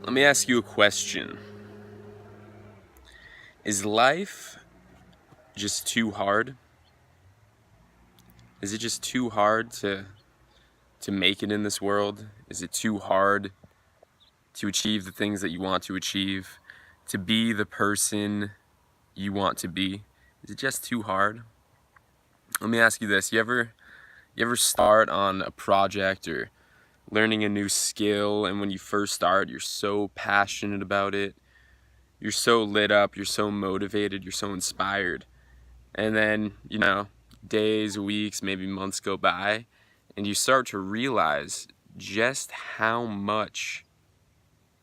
Let me ask you a question. Is life just too hard? Is it just too hard to make it in this world? Is it too hard to achieve the things that you want to achieve? To be the person you want to be? Is it just too hard? Let me ask you this. You ever start on a project or learning a new skill, and when you first start, you're so passionate about it, you're so lit up, you're so motivated, you're so inspired. And then, days, weeks, maybe months go by, and you start to realize just how much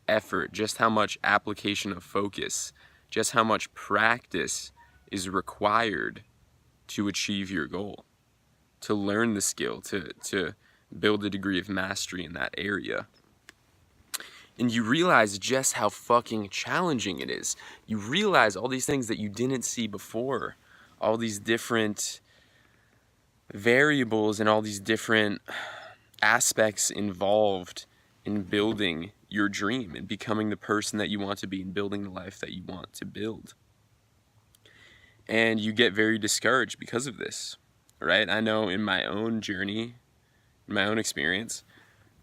effort, just how much application of focus, just how much practice is required to achieve your goal, to learn the skill, to build a degree of mastery in that area. And you realize just how fucking challenging it is. You realize all these things that you didn't see before, all these different variables and all these different aspects involved in building your dream and becoming the person that you want to be and building the life that you want to build. And you get very discouraged because of this, right? I know in my own journey, in my own experience,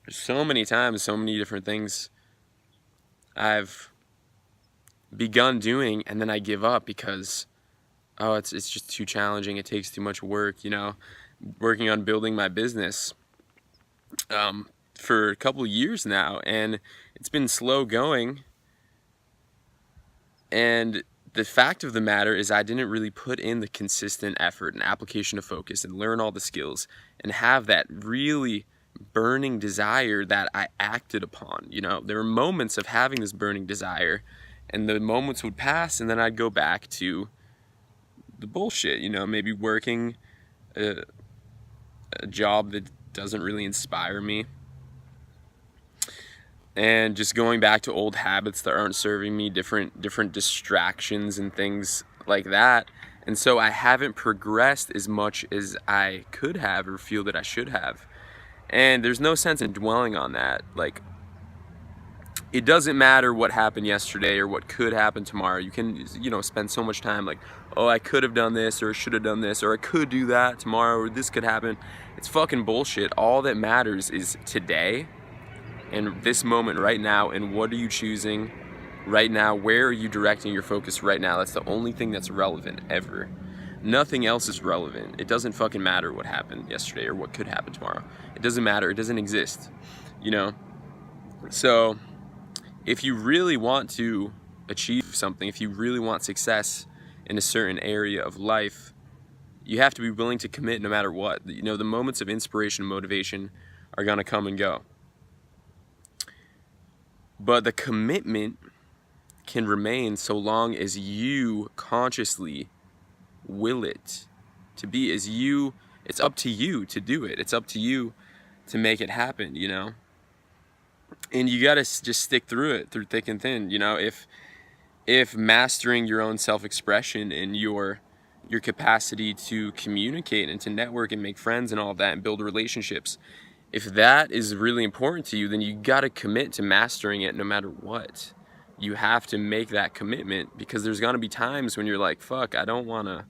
there's so many times, so many different things I've begun doing, and then I give up because, it's just too challenging. It takes too much work, working on building my business for a couple of years now, and it's been slow going. And the fact of the matter is I didn't really put in the consistent effort and application of focus and learn all the skills and have that really burning desire that I acted upon. There were moments of having this burning desire, and the moments would pass, and then I'd go back to the bullshit, maybe working a job that doesn't really inspire me, and just going back to old habits that aren't serving me, different distractions and things like that. And so I haven't progressed as much as I could have or feel that I should have. And there's no sense in dwelling on that. Like, it doesn't matter what happened yesterday or what could happen tomorrow. You can, spend so much time like, oh, I could have done this, or I should have done this, or I could do that tomorrow, or this could happen. It's fucking bullshit. All that matters is today and this moment right now, and what are you choosing right now? Where are you directing your focus right now? That's the only thing that's relevant ever. Nothing else is relevant. It doesn't fucking matter what happened yesterday or what could happen tomorrow. It doesn't matter. It doesn't exist, So if you really want to achieve something, if you really want success in a certain area of life, you have to be willing to commit no matter what. The moments of inspiration and motivation are going to come and go. But the commitment can remain so long as you consciously will it to be. It's up to you to do it. It's up to you to make it happen, And you gotta just stick through it, through thick and thin. If mastering your own self-expression and your capacity to communicate and to network and make friends and all of that and build relationships, if that is really important to you, then you gotta commit to mastering it no matter what. You have to make that commitment, because there's gonna be times when you're like, fuck, I don't wanna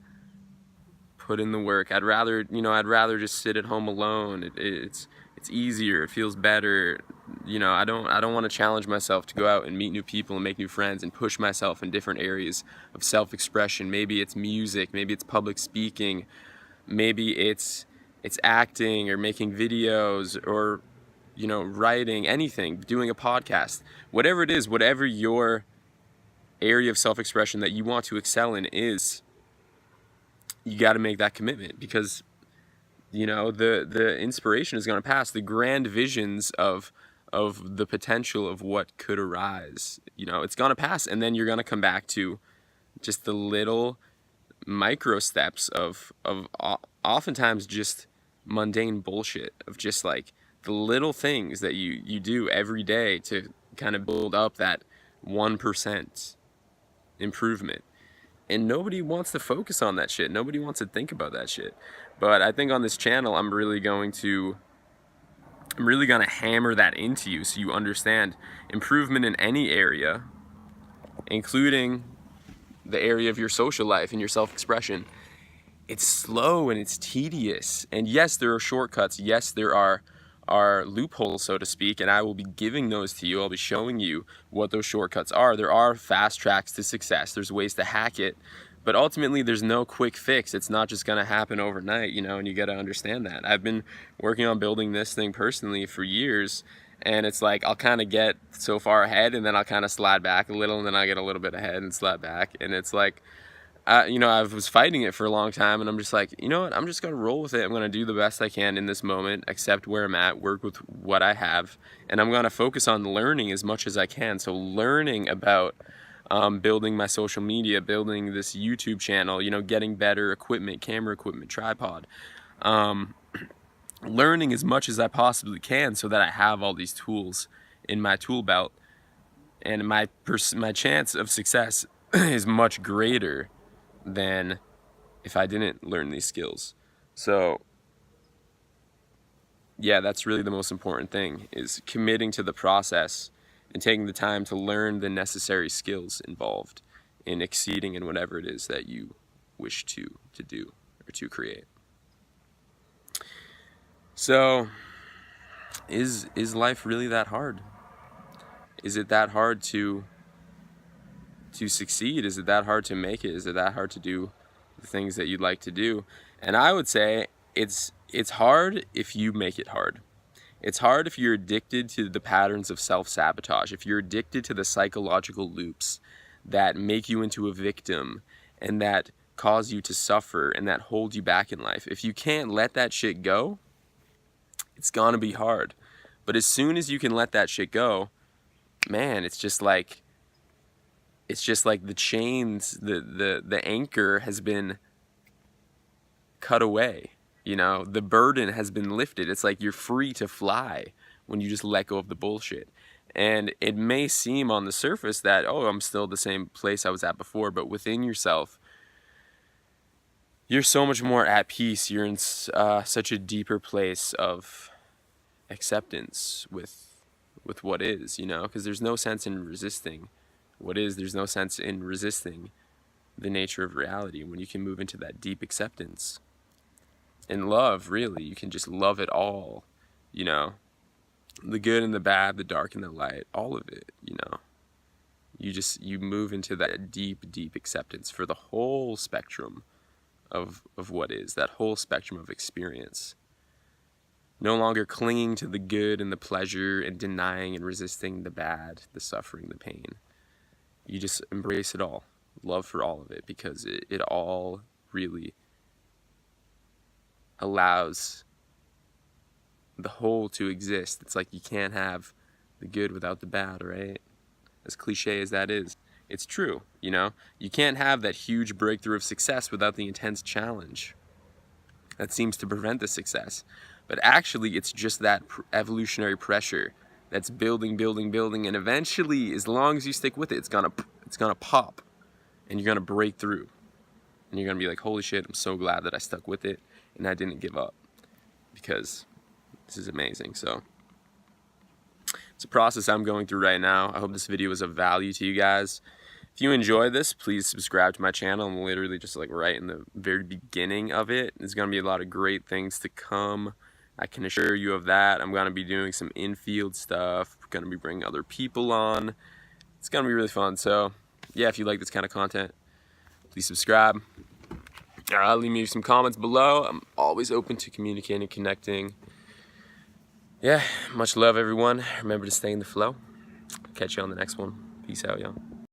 put in the work. I'd rather just sit at home alone. It's easier. It feels better. I don't want to challenge myself to go out and meet new people and make new friends and push myself in different areas of self-expression. Maybe it's music, maybe it's public speaking, maybe it's acting or making videos or writing, anything, doing a podcast. Whatever it is, whatever your area of self-expression that you want to excel in is, you got to make that commitment, because the inspiration is going to pass. The grand visions of the potential of what could arise, it's going to pass, and then you're going to come back to just the little micro steps of oftentimes just mundane bullshit, of just like the little things that you do every day to kind of build up that 1% improvement. And nobody wants to focus on that shit. Nobody wants to think about that shit. But I think on this channel, I'm really going to I'm really gonna hammer that into you so you understand improvement in any area, including the area of your social life and your self-expression. It's slow and it's tedious. And yes, there are shortcuts. Yes, there are loopholes, so to speak, and I will be giving those to you. I'll be showing you what those shortcuts are. There are fast tracks to success. There's ways to hack it, but ultimately there's no quick fix. It's not just gonna happen overnight, you know, and you gotta understand that. I've been working on building this thing personally for years, and it's like I'll kind of get so far ahead and then I'll kind of slide back a little, and then I get a little bit ahead and slide back, and it's like, you know, I was fighting it for a long time, and I'm just like, you know what, I'm just gonna roll with it. I'm gonna do the best I can in this moment, accept where I'm at, work with what I have, and I'm gonna focus on learning as much as I can. So learning about building my social media, building this YouTube channel, you know, getting better equipment, camera equipment, tripod, learning as much as I possibly can so that I have all these tools in my tool belt, and my chance of success is much greater than if I didn't learn these skills. So yeah, that's really the most important thing, is committing to the process and taking the time to learn the necessary skills involved in exceeding in whatever it is that you wish to do or to create. So is life really that hard? Is it that hard to succeed? Is it that hard to make it? Is it that hard to do the things that you'd like to do? And I would say it's hard if you make it hard. It's hard if you're addicted to the patterns of self-sabotage, if you're addicted to the psychological loops that make you into a victim and that cause you to suffer and that hold you back in life. If you can't let that shit go, it's gonna be hard. But as soon as you can let that shit go, man, it's just like the chains, the anchor has been cut away, you know, the burden has been lifted. It's like you're free to fly when you just let go of the bullshit. And it may seem on the surface that, oh, I'm still the same place I was at before, but within yourself, you're so much more at peace. You're in such a deeper place of acceptance with what is, you know, because there's no sense in resisting what is. There's no sense in resisting the nature of reality when you can move into that deep acceptance. And love, really, you can just love it all, you know, the good and the bad, the dark and the light, all of it, you know. You move into that deep acceptance for the whole spectrum of what is, that whole spectrum of experience. No longer clinging to the good and the pleasure and denying and resisting the bad, the suffering, the pain. You just embrace it all, love for all of it, because it all really allows the whole to exist. It's like you can't have the good without the bad, right? As cliche as that is, it's true, you know? You can't have that huge breakthrough of success without the intense challenge that seems to prevent the success. But actually, it's just that evolutionary pressure that's building, and eventually, as long as you stick with it, it's gonna pop, and you're gonna break through, and you're gonna be like, holy shit, I'm so glad that I stuck with it and I didn't give up, because this is amazing. So it's a process I'm going through right now. I hope this video was of value to you guys. If you enjoy this, please subscribe to my channel. I'm literally just like right in the very beginning of it. There's gonna be a lot of great things to come. I can assure you of that. I'm gonna be doing some in-field stuff. I'm gonna be bringing other people on. It's gonna be really fun. So yeah, if you like this kind of content, please subscribe. Leave me some comments below. I'm always open to communicating, connecting. Yeah, much love, everyone. Remember to stay in the flow. Catch you on the next one. Peace out, y'all.